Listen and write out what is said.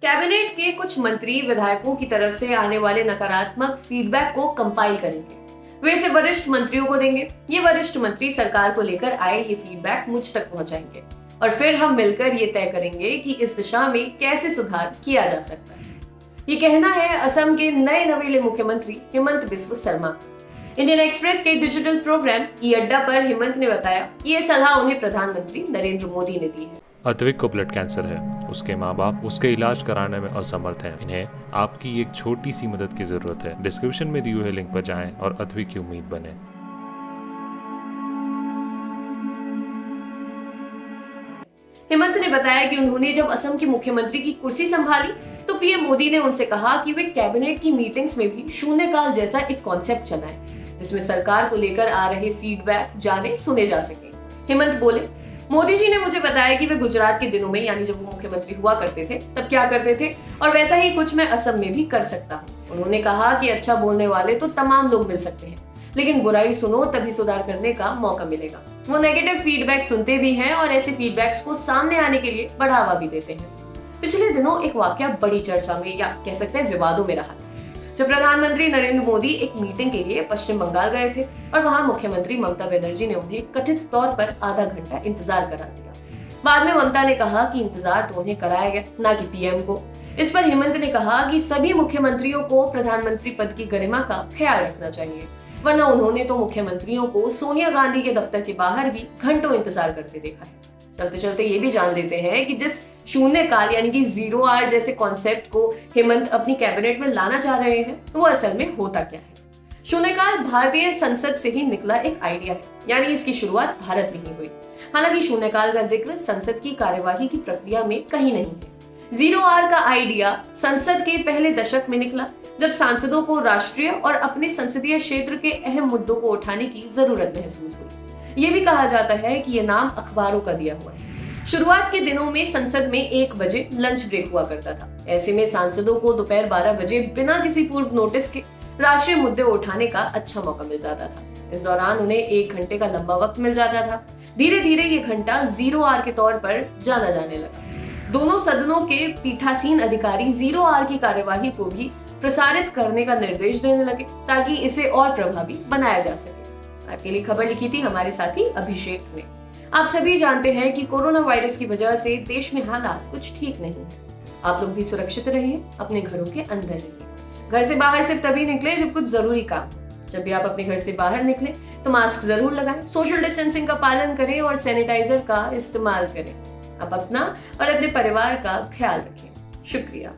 Cabinet के कुछ मंत्री विधायकों की तरफ से आने वाले नकारात्मक फीडबैक को कंपाइल करेंगे। वे इसे वरिष्ठ मंत्रियों को देंगे। ये वरिष्ठ मंत्री सरकार को लेकर आए ये फीडबैक मुझ तक पहुंचाएंगे और फिर हम मिलकर ये तय करेंगे कि इस दिशा में कैसे सुधार किया जा सकता है। ये कहना है असम के नए नवेले मुख्यमंत्री हिमंत बिस्व शर्मा। इंडियन एक्सप्रेस के डिजिटल प्रोग्राम ई अड्डा पर हिमंत ने बताया कि ये सलाह उन्हें प्रधानमंत्री नरेंद्र मोदी ने दी है। अद्विक को ब्लड कैंसर है। उसके माँ बाप उसके इलाज कराने में असमर्थ हैं। इन्हें आपकी एक छोटी सी मदद की जरूरत है। डिस्क्रिप्शन में दिए हुए लिंक पर जाएं और अद्विक की उम्मीद बने। हिमंत ने बताया कि उन्होंने जब असम के मुख्यमंत्री की कुर्सी संभाली तो पीएम मोदी ने उनसे कहा कि वे कैबिनेट की मीटिंग्स में भी शून्यकाल जैसा एक कॉन्सेप्ट चलाएं, जिसमें सरकार को लेकर आ रहे फीडबैक जाने सुने जा सके। हिमंत बोले, मोदी जी ने मुझे बताया कि वे गुजरात के दिनों में यानी जब वो मुख्यमंत्री हुआ करते थे तब क्या करते थे और वैसा ही कुछ मैं असम में भी कर सकता हूँ। उन्होंने कहा कि अच्छा बोलने वाले तो तमाम लोग मिल सकते हैं, लेकिन बुराई सुनो तभी सुधार करने का मौका मिलेगा। वो नेगेटिव फीडबैक सुनते भी हैं और ऐसे फीडबैक्स को सामने आने के लिए बढ़ावा भी देते हैं। पिछले दिनों एक वाकया बड़ी चर्चा में या कह सकते हैं विवादों में रहा था, जब प्रधानमंत्री नरेंद्र मोदी एक मीटिंग के लिए पश्चिम बंगाल गए थे और वहां मुख्यमंत्री ममता बनर्जी ने उन्हें कथित तौर पर आधा घंटा इंतजार करा दिया। बाद में ममता ने कहा कि इंतजार तो उन्हें कराया गया, ना कि पीएम को। इस पर हिमंत ने कहा कि सभी मुख्यमंत्रियों को प्रधानमंत्री पद की गरिमा का ख्याल रखना चाहिए, वरना उन्होंने तो मुख्यमंत्रियों को सोनिया गांधी के दफ्तर के बाहर भी घंटों इंतजार करते देखा है। चलते चलते ये भी जान लेते हैं कि जिस शून्यकाल यानी कि 0 आवर जैसे कॉन्सेप्ट को हिमंत अपनी कैबिनेट में लाना चाह रहे हैं वो असल में होता क्या है। शून्यकाल भारतीय संसद से ही निकला एक आइडिया है, यानी इसकी शुरुआत भारत में ही हुई। हालांकि शून्यकाल का जिक्र संसद की कार्यवाही की प्रक्रिया में कहीं नहीं है। 0 आवर का आइडिया संसद के पहले दशक में निकला, जब सांसदों को राष्ट्रीय और अपने संसदीय क्षेत्र के अहम मुद्दों को उठाने की जरूरत महसूस हुई। ये भी कहा जाता है कि ये नाम अखबारों का दिया हुआ है। शुरुआत के दिनों में संसद में 1 बजे लंच ब्रेक हुआ करता था। ऐसे में सांसदों को दोपहर 12 बजे बिना किसी पूर्व नोटिस के राष्ट्रीय मुद्दे उठाने का अच्छा मौका मिल जाता था। इस दौरान उन्हें 1 घंटे का लंबा वक्त मिल जाता था। धीरे धीरे ये घंटा 0 आवर के तौर पर जाना जाने लगा। दोनों सदनों के पीठासीन अधिकारी 0 आवर की कार्यवाही को भी प्रसारित करने का निर्देश देने लगे ताकि इसे और प्रभावी बनाया जा सके। आपके लिए खबर लिखी थी हमारे साथी अभिषेक ने। आप सभी जानते हैं कि कोरोना वायरस की वजह से देश में हालात कुछ ठीक नहीं है। आप लोग भी सुरक्षित रहिए, अपने घरों के अंदर रहिए। घर से बाहर सिर्फ तभी निकले जब कुछ जरूरी काम। जब भी आप अपने घर से बाहर निकले तो मास्क जरूर लगाएं, सोशल डिस्टेंसिंग का पालन करें और सैनिटाइजर का इस्तेमाल करें। आप अपना और अपने परिवार का ख्याल रखें। शुक्रिया।